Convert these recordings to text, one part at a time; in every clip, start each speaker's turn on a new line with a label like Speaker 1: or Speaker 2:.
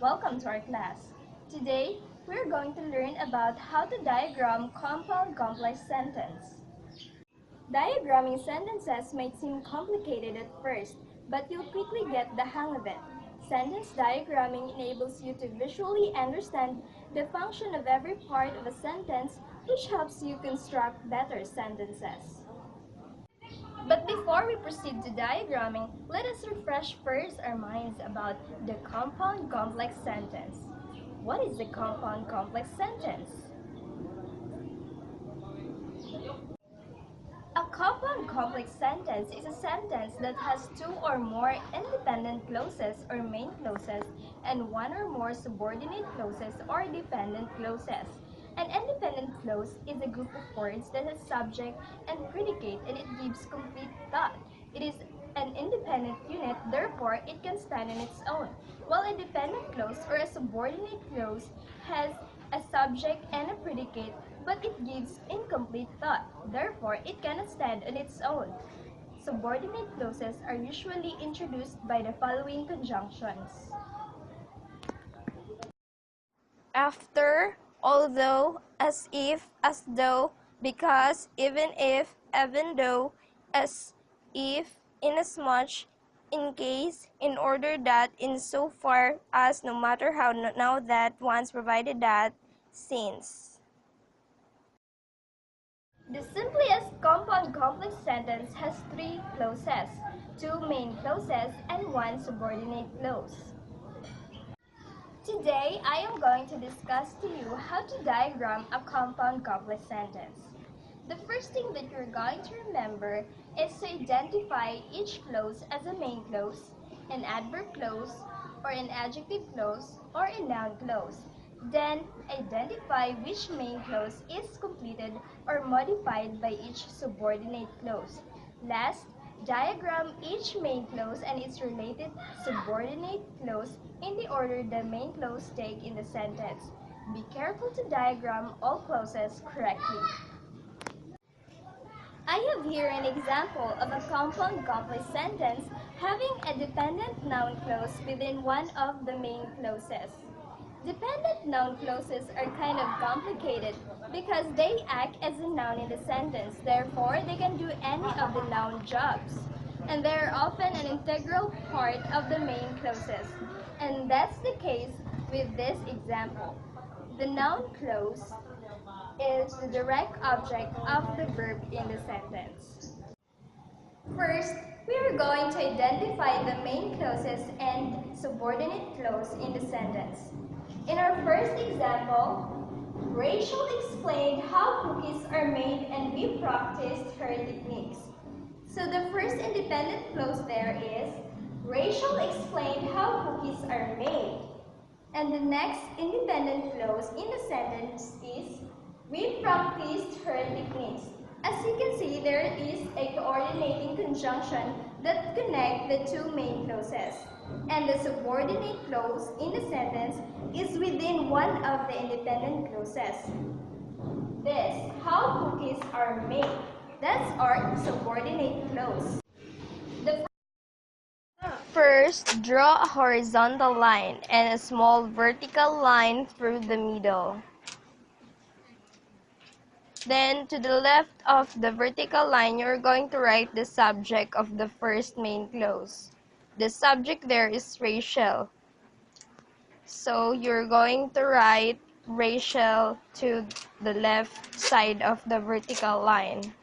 Speaker 1: Welcome to our class. Today, we're going to learn about how to diagram compound complex sentence. Diagramming sentences might seem complicated at first, but you'll quickly get the hang of it. Sentence diagramming enables you to visually understand the function of every part of a sentence, which helps you construct better sentences. But before we proceed to diagramming, let us refresh first our minds about the compound complex sentence. What is a compound complex sentence? A compound complex sentence is a sentence that has two or more independent clauses or main clauses and one or more subordinate clauses or dependent clauses. An independent clause is a group of words that has subject and predicate and it gives complete thought. It is an independent unit, therefore it can stand on its own, while a dependent clause or a subordinate clause has a subject and a predicate, but it gives incomplete thought, therefore it cannot stand on its own. Subordinate clauses are usually introduced by the following conjunctions:
Speaker 2: After, although, as if, as though, because, even if, even though, as if, inasmuch, in case, in order that, in so far as, no matter how, now that, once, provided that, since.
Speaker 1: The simplest compound complex sentence has three clauses, two main clauses, and one subordinate clause. Today, I am going to discuss to you how to diagram a compound complex sentence. The first thing that you're going to remember is to identify each clause as a main clause, an adverb clause, or an adjective clause, or a noun clause. Then, identify which main clause is completed or modified by each subordinate clause. Last, diagram each main clause and its related subordinate clause in the order the main clause take in the sentence. Be careful to diagram all clauses correctly. I have here an example of a compound complex sentence having a dependent noun clause within one of the main clauses. Dependent noun clauses are kind of complicated because they act as a noun in the sentence, therefore they can do any of the noun jobs. And they are often an integral part of the main clauses. And that's the case with this example. The noun clause is the direct object of the verb in the sentence. First, we are going to identify the main clauses and subordinate clause in the sentence. In our first example, Rachel explained how cookies are made and we practiced her techniques. So the first independent clause there is, Rachel explained how cookies are made. And the next independent clause in the sentence is, we practiced her techniques. As you can see, there is a coordinating conjunction that connects the two main clauses. And the subordinate clause in the sentence is within one of the independent clauses. This, how cookies are made. That's our subordinate clause.
Speaker 2: First, draw a horizontal line and a small vertical line through the middle. Then, to the left of the vertical line, you're going to write the subject of the first main clause. The subject there is Rachel. So, you're going to write Rachel to the left side of the vertical line.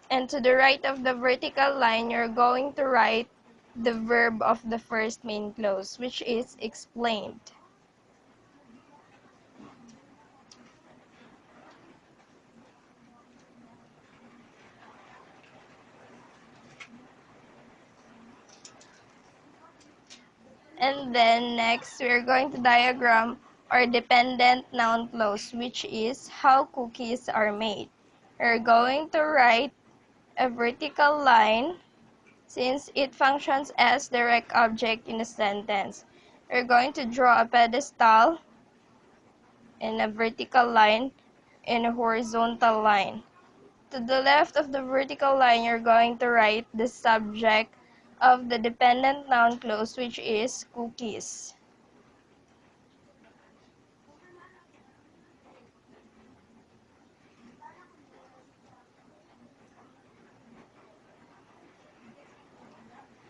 Speaker 2: And to the right of the vertical line, you're going to write the verb of the first main clause, which is explained. And then next, we're going to diagram our dependent noun clause, which is how cookies are made. We're going to write a vertical line since it functions as direct object in a sentence. We're going to draw a pedestal and a vertical line and a horizontal line. To the left of the vertical line, you're going to write the subject of the dependent noun clause, which is cookies.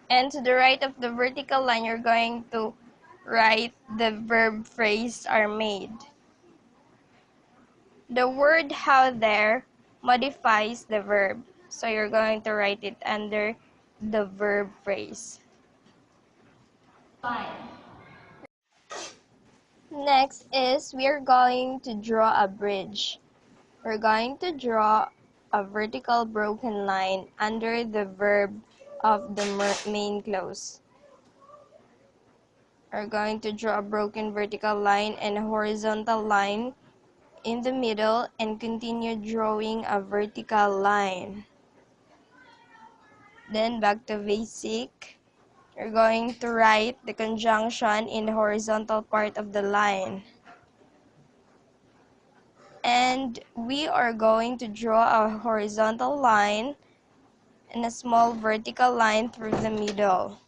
Speaker 2: And to the right of the vertical line, you're going to write the verb phrase are made. The word how there modifies the verb. So you're going to write it under the verb phrase.
Speaker 1: Fine.
Speaker 2: Next is we're going to draw a bridge. We're going to draw a vertical broken line under the verb of the main clause. We're going to draw a broken vertical line and a horizontal line in the middle and continue drawing a vertical line. Then back to basic. You're going to write the conjunction in the horizontal part of the line. And we are going to draw a horizontal line and a small vertical line through the middle.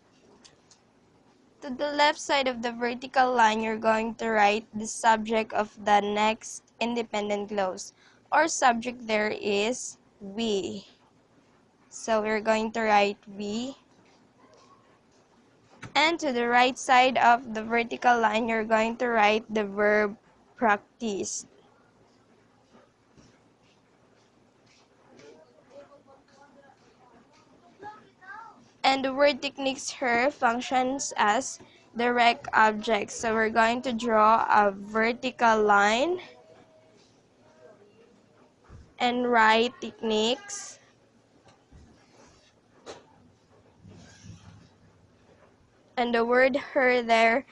Speaker 2: To the left side of the vertical line, you're going to write the subject of the next independent clause. Our subject there is we. So we're going to write we. And to the right side of the vertical line, you're going to write the verb practice. And the word techniques here functions as direct objects. So we're going to draw a vertical line and write techniques. And the word her there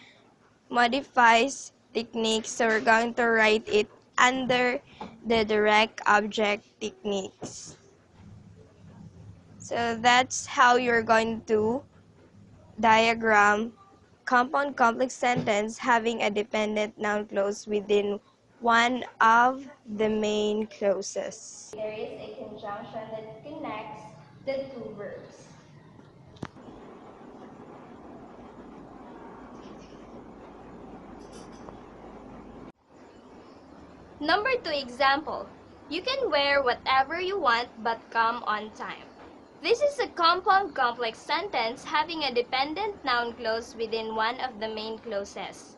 Speaker 2: modifies techniques. So we're going to write it under the direct object techniques. So that's how you're going to diagram compound complex sentence having a dependent noun clause within one of the main clauses.
Speaker 1: There is a conjunction that connects the two verbs. Number 2 example. You can wear whatever you want but come on time. This is a compound complex sentence having a dependent noun clause within one of the main clauses.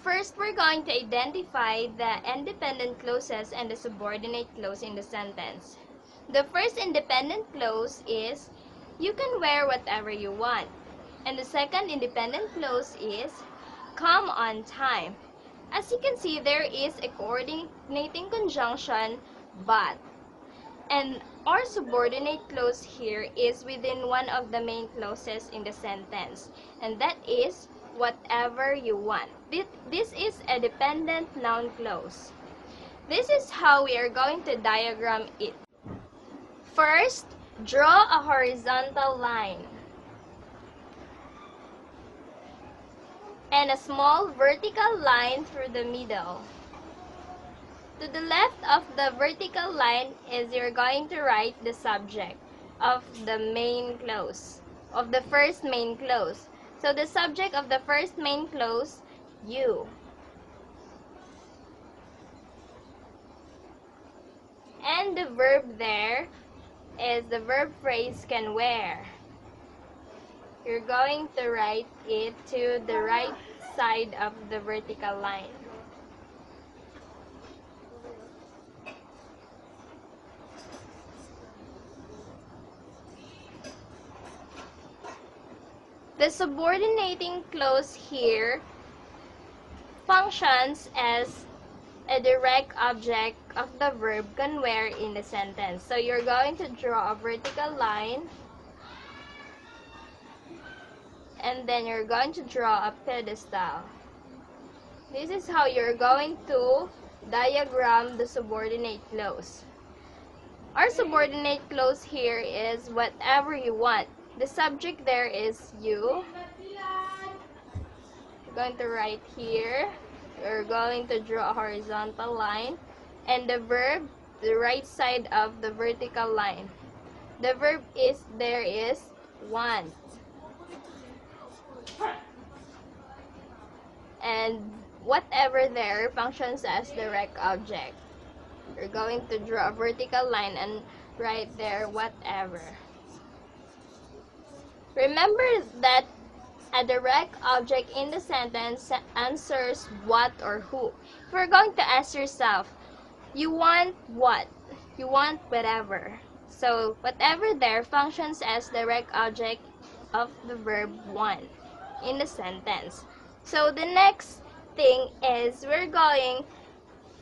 Speaker 1: First, we're going to identify the independent clauses and the subordinate clause in the sentence. The first independent clause is, you can wear whatever you want. And the second independent clause is, come on time. As you can see, there is a coordinating conjunction, but. And our subordinate clause here is within one of the main clauses in the sentence. And that is, whatever you want. This is a dependent noun clause. This is how we are going to diagram it. First, draw a horizontal line and a small vertical line through the middle. To the left of the vertical line is you're going to write the subject of the main clause, of the first main clause. So the subject of the first main clause, you. And the verb there is the verb phrase can wear. You're going to write it to the right side of the vertical line. The subordinating clause here functions as a direct object of the verb can wear in the sentence. So you're going to draw a vertical line and then you're going to draw a pedestal. This is how you're going to diagram the subordinate clause. Our subordinate clause here is whatever you want. The subject there is you. You're going to write here. You're going to draw a horizontal line. And the verb, the right side of the vertical line. The verb is, there is want.
Speaker 2: And whatever there functions as the rect object. You're going to draw a vertical line and write there whatever. Remember that a direct object in the sentence answers what or who. If you're going to ask yourself, you want what? You want whatever. So whatever there functions as direct object of the verb want in the sentence. So the next thing is we're going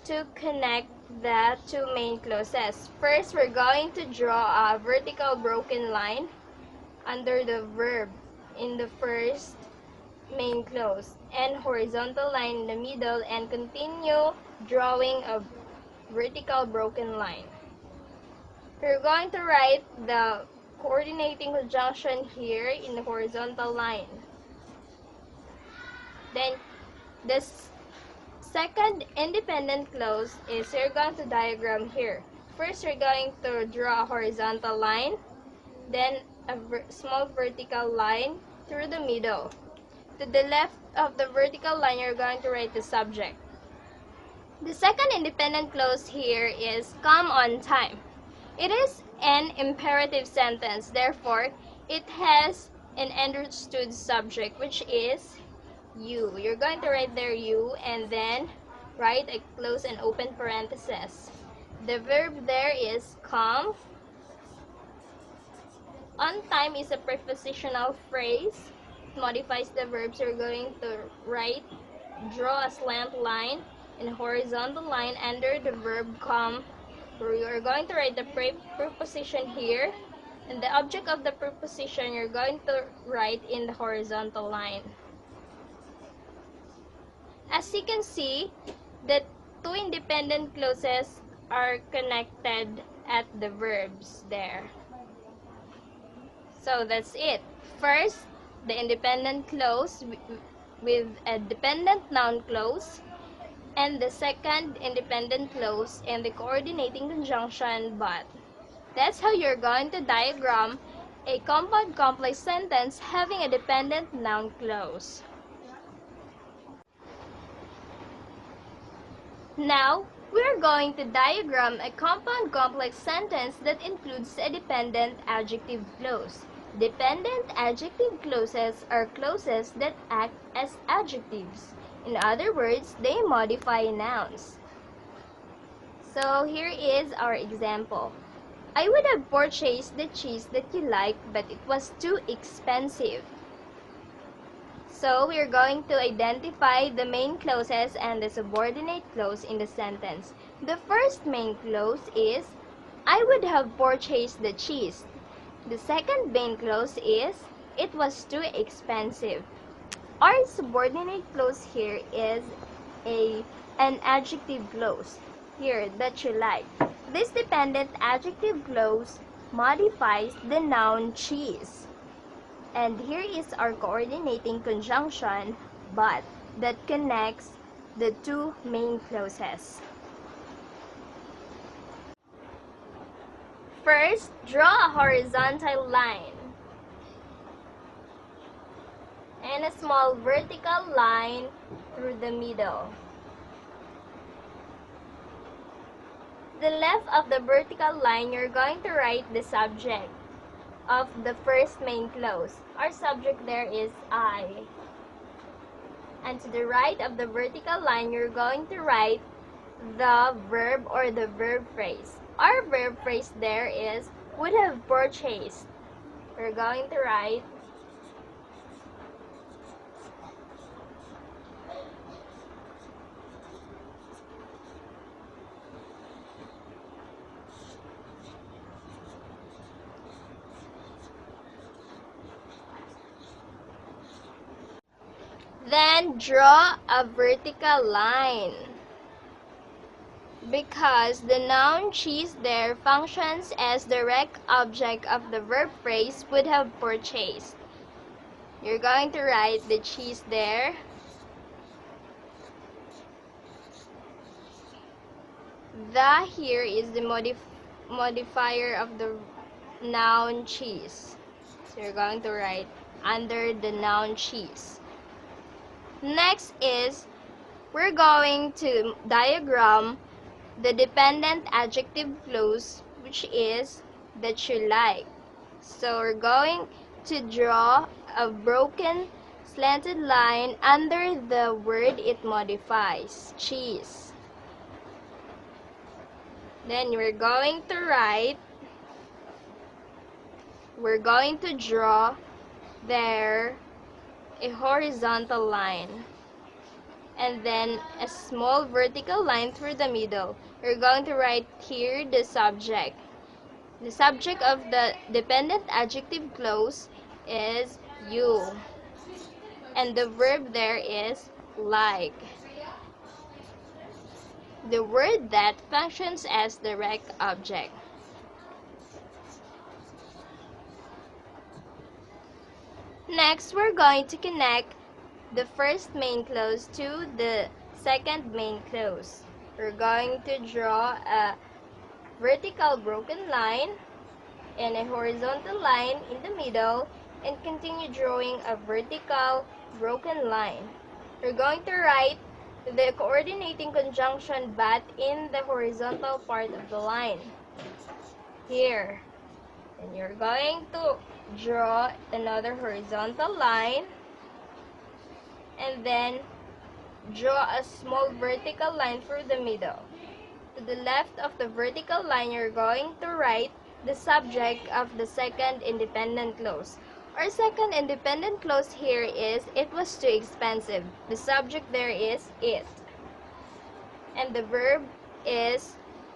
Speaker 2: to connect the two main clauses. First, we're going to draw a vertical broken line under the verb in the first main clause and horizontal line in the middle, and continue drawing a vertical broken line. We're going to write the coordinating conjunction here in the horizontal line. Then the second independent clause is you're going to diagram here. First, you're going to draw a horizontal line, then a small vertical line through the middle. To the left of the vertical line, you're going to write the subject. The second independent clause here is come on time. It is an imperative sentence, therefore, it has an understood subject, which is you. You're going to write there you and then write a close and open parenthesis. The verb there is come. On time is a prepositional phrase. It modifies the verbs. You're going to write, draw a slant line and horizontal line under the verb come. You're going to write the preposition here, and the object of the preposition you're going to write in the horizontal line. As you can see, the two independent clauses are connected at the verbs there. So that's it. First, the independent clause with a dependent noun clause, and the second independent clause in the coordinating conjunction but. That's how you're going to diagram a compound complex sentence having a dependent noun clause. Now, we're going to diagram a compound complex sentence that includes a dependent adjective clause. Dependent adjective clauses are clauses that act as adjectives. In other words, they modify nouns. So here is our example. I would have purchased the cheese that you like, but it was too expensive. So we're going to identify the main clauses and the subordinate clause in the sentence. The first main clause is, I would have purchased the cheese. The second main clause is, it was too expensive. Our subordinate clause here is an adjective clause here that you like. This dependent adjective clause modifies the noun cheese. And here is our coordinating conjunction but that connects the two main clauses. First, draw a horizontal line and a small vertical line through the middle. The left of the vertical line, you're going to write the subject of the first main clause. Our subject there is I. And to the right of the vertical line, you're going to write the verb or the verb phrase. Our verb phrase there is would have purchased. We're going to write then draw a vertical line. Because the noun cheese there functions as the direct object of the verb phrase would have purchased. You're going to write the cheese there. The here is the modifier of the noun cheese. So you're going to write under the noun cheese. Next is we're going to diagram the dependent adjective clause, which is that you like. So we're going to draw a broken slanted line under the word it modifies, cheese. Then we're going to draw there a horizontal line and then a small vertical line through the middle. We're going to write here the subject. The subject of the dependent adjective clause is you, and the verb there is like. The word that functions as direct object. Next, we're going to connect the first main clause to the second main clause. We're going to draw a vertical broken line and a horizontal line in the middle and continue drawing a vertical broken line. We're going to write the coordinating conjunction but in the horizontal part of the line. Here. And you're going to draw another horizontal line and then draw a small vertical line through the middle. To the left of the vertical line, you're going to write the subject of the second independent clause. Our second independent clause here is it was too expensive. The subject there is it. And the verb is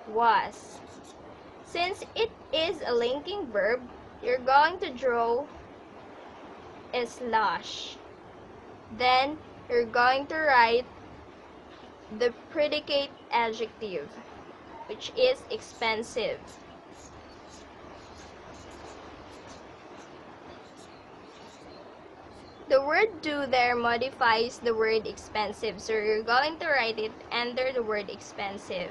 Speaker 2: was. Since it is a linking verb, you're going to draw a slash. Then you're going to write the predicate adjective, which is expensive. The word do there modifies the word expensive, so you're going to write it under the word expensive.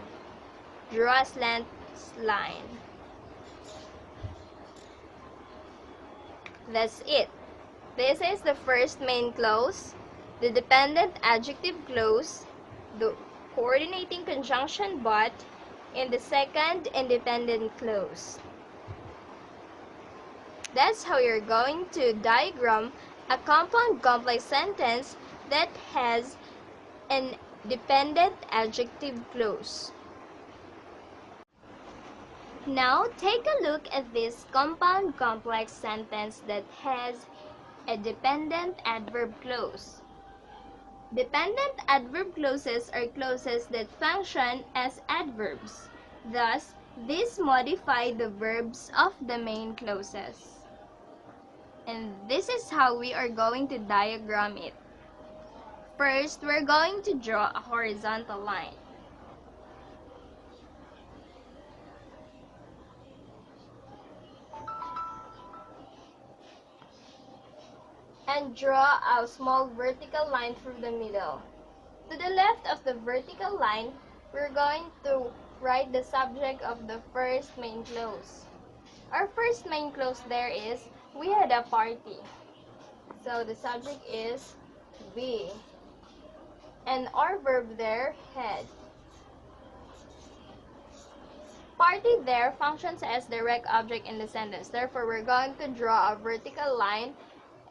Speaker 2: Draw a slant line. That's it. This is the first main clause, the dependent adjective clause, the coordinating conjunction but, and the second independent clause. That's how you're going to diagram a compound complex sentence that has an dependent adjective clause. Now, take a look at this compound complex sentence that has a dependent adverb clause. Dependent adverb clauses are clauses that function as adverbs. Thus, these modify the verbs of the main clauses. And this is how we are going to diagram it. First, we're going to draw a horizontal line. And draw a small vertical line through the middle. To the left of the vertical line, we're going to write the subject of the first main clause. Our first main clause there is, we had a party. So the subject is we. And our verb there, had. Party there functions as direct object in the sentence. Therefore, we're going to draw a vertical line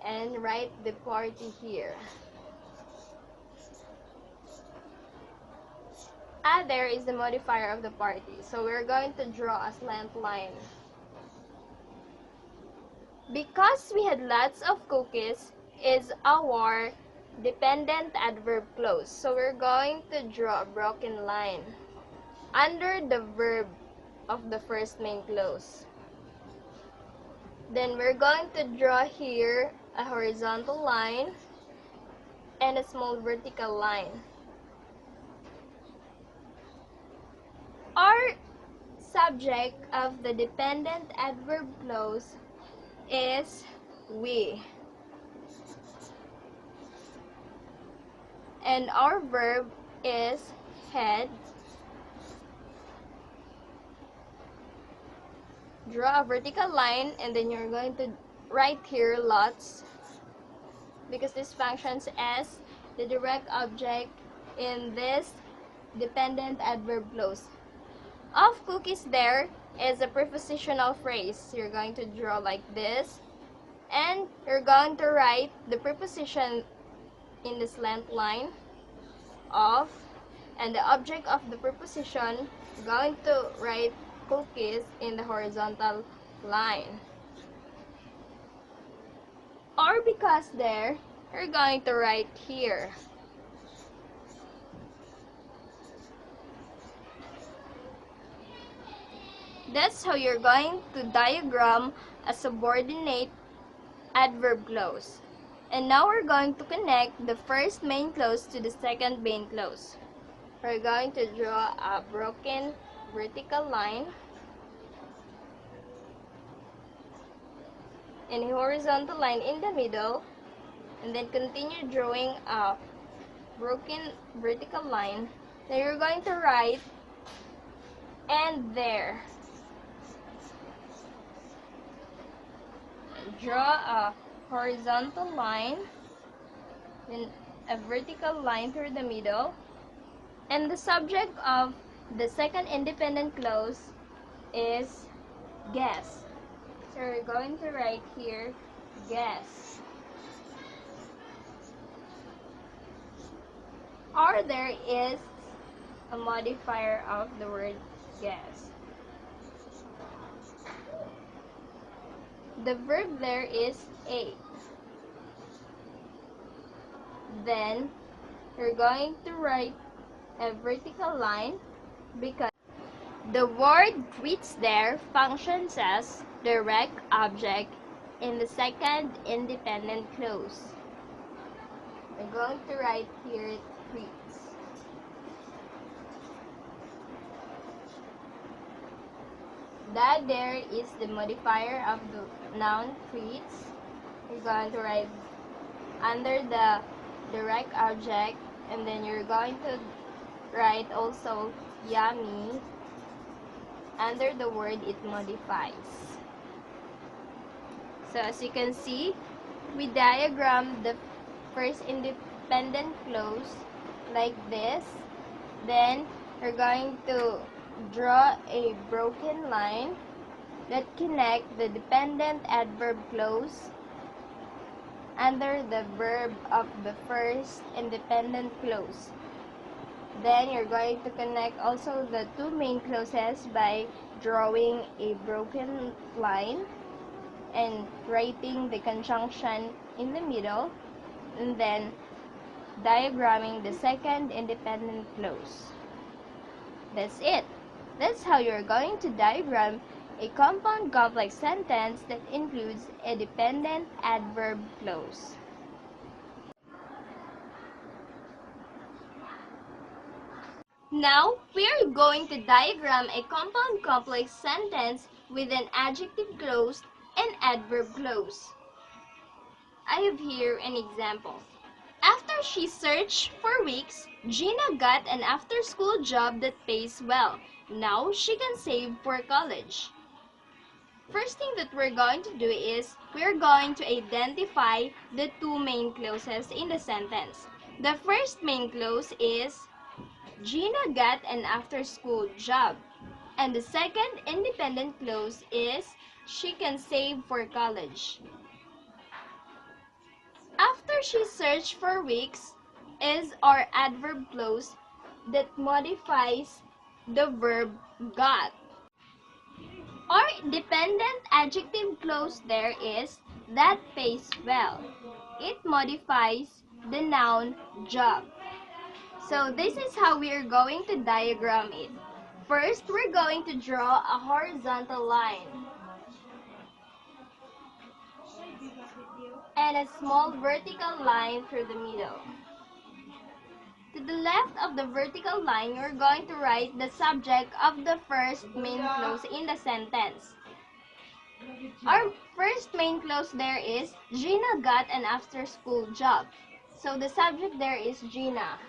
Speaker 2: and write the party here. There is the modifier of the party. So we're going to draw a slant line. Because we had lots of cookies is our dependent adverb clause. So we're going to draw a broken line under the verb of the first main clause. Then we're going to draw here a horizontal line and a small vertical line. Our subject of the dependent adverb clause is we. And our verb is had. Draw a vertical line and then you're going to write here lots
Speaker 1: because this functions as the direct object in this dependent adverb clause. Of cookies there is a prepositional phrase. You're going to draw like this, and you're going to write the preposition in the slant line of, and the object of the preposition, going to write cookies in the horizontal line. Or because there, you're going to write here. That's how you're going to diagram a subordinate adverb clause. And now we're going to connect the first main clause to the second main clause. We're going to draw a broken vertical line and a horizontal line in the middle, and then continue drawing a broken vertical line. Then you're going to write and there. Draw a horizontal line, then a vertical line through the middle, and the subject of the second independent clause is guess. So we're going to write here guess. Or there is a modifier of the word guess. The verb there is ate. Then you're going to write a vertical line because the word greets there functions as direct object in the second independent clause. We're going to write here greets. That there is the modifier of the noun greets. You're going to write under the direct object, and then you're going to write also yummy under the word it modifies. So as you can see, we diagram the first independent clause like this. Then we're going to draw a broken line that connect the dependent adverb clause under the verb of the first independent clause. Then you're going to connect also the two main clauses by drawing a broken line and writing the conjunction in the middle, and then diagramming the second independent clause. That's it. That's how you're going to diagram a compound complex sentence that includes a dependent adverb clause. Now, we are going to diagram a compound complex sentence with an adjective clause and adverb clause. I have here an example. After she searched for weeks, Gina got an after-school job that pays well. Now she can save for college. First thing that we're going to do is we're going to identify the two main clauses in the sentence. The first main clause is Gina got an after-school job. And the second independent clause is she can save for college. After she searched for weeks is our adverb clause that modifies the verb got. Our dependent adjective clause there is that pays well. It modifies the noun job. So this is how we are going to diagram it. First, we're going to draw a horizontal line and a small vertical line through the middle. To the left of the vertical line, you're going to write the subject of the first main clause in the sentence. Our first main clause there is Gina got an after-school job. So the subject there is Gina.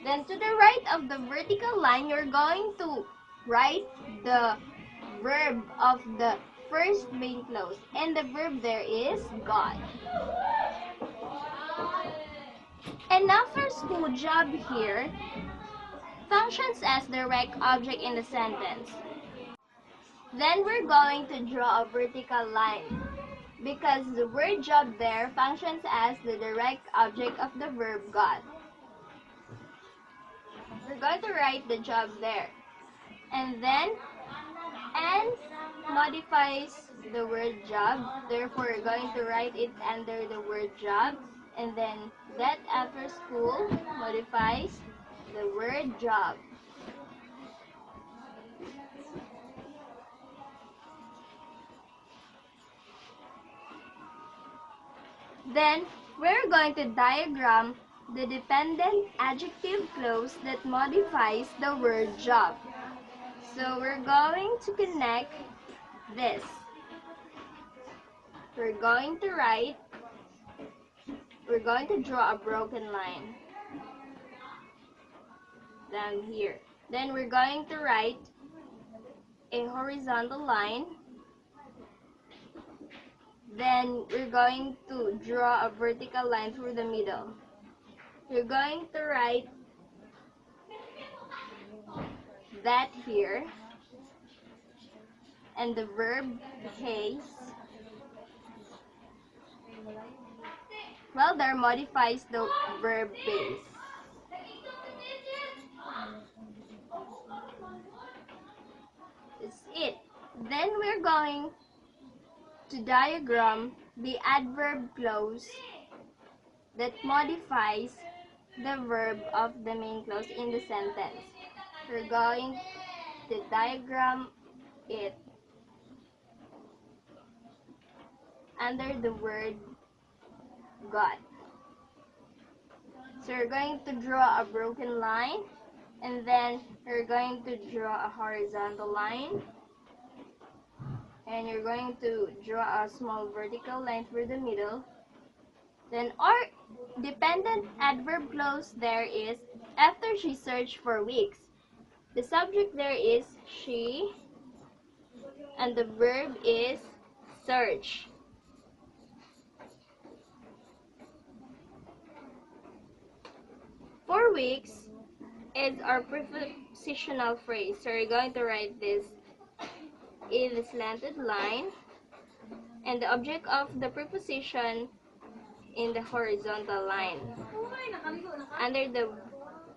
Speaker 1: Then to the right of the vertical line, you're going to write the verb of the first main clause, and the verb there is got. And after school job here functions as direct object in the sentence. Then we're going to draw a vertical line because the word job there functions as the direct object of the verb got. We're going to write the job there. And then and modifies the word job. Therefore, we're going to write it under the word job. And then that after school modifies the word job. Then we're going to diagram the dependent adjective clause that modifies the word job. So we're going to connect this. We're going to draw a broken line down here. Then we're going to write a horizontal line. Then we're going to draw a vertical line through the middle. We're going to write that here. And the verb case, well, there modifies the verb base. That's it. Then we're going to diagram the adverb clause that modifies the verb of the main clause in the sentence. We're going to diagram it under the word got. So we're going to draw a broken line, and then we're going to draw a horizontal line, and you're going to draw a small vertical line through the middle. Then our dependent adverb clause there is after she searched for weeks. The subject there is she, and the verb is search. For weeks is our prepositional phrase. So we're going to write this in the slanted line, and the object of the preposition in the horizontal line under the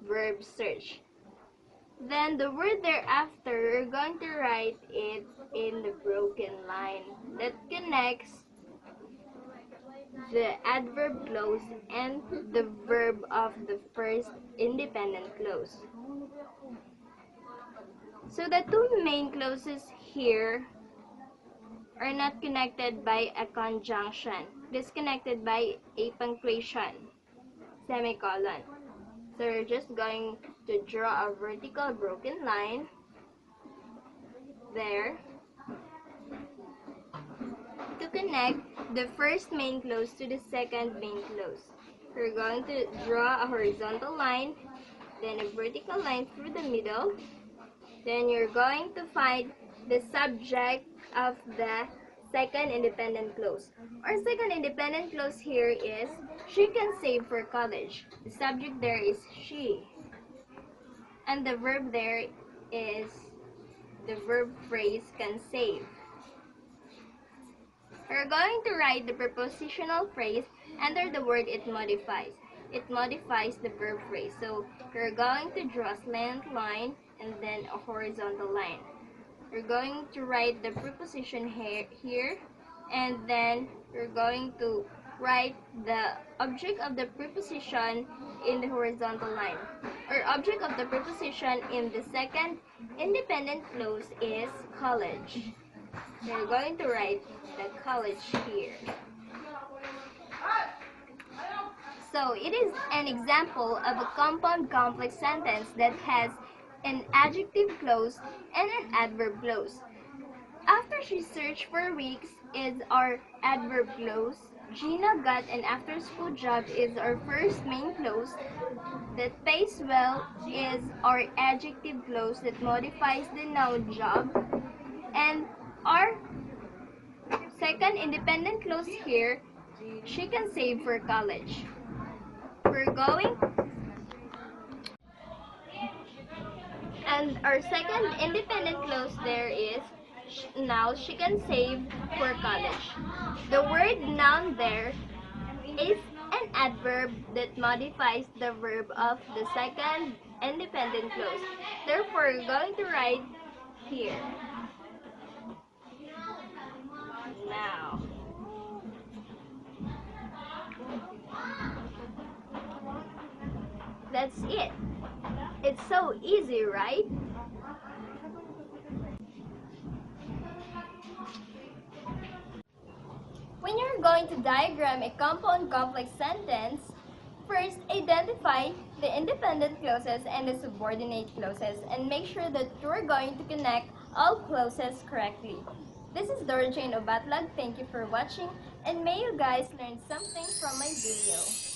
Speaker 1: verb search. Then the word thereafter, we're going to write it in the broken line that connects the adverb clause and the verb of the first independent clause. So the two main clauses here are not connected by a conjunction, disconnected by a punctuation, semicolon. So we're just going to draw a vertical broken line there to connect the first main clause to the second main clause. We're going to draw a horizontal line, then a vertical line through the middle. Then you're going to find the subject of the second independent clause. Our second independent clause here is she can save for college. The subject there is she. And the verb there is the verb phrase can save. We're going to write the prepositional phrase under the word it modifies. It modifies the verb phrase. So we're going to draw a slant line and then a horizontal line. We're going to write the preposition here, and then we're going to write the object of the preposition in the horizontal line. Our object of the preposition in the second independent clause is college. We're going to write the college here. So it is an example of a compound complex sentence that has an adjective clause and an adverb clause. After she searched for weeks is our adverb clause. Gina got an after-school job is our first main clause. That pays well is our adjective clause that modifies the noun job. And our second independent clause here, she can save for college. We're going, and our second independent clause there is, now she can save for college. The word noun there is an adverb that modifies the verb of the second independent clause. Therefore, we're going to write here. Now. That's it. It's so easy, right? When you're going to diagram a compound complex sentence, first identify the independent clauses and the subordinate clauses and make sure that you're going to connect all clauses correctly. This is Dhory of Batlag. Thank you for watching and may you guys learn something from my video.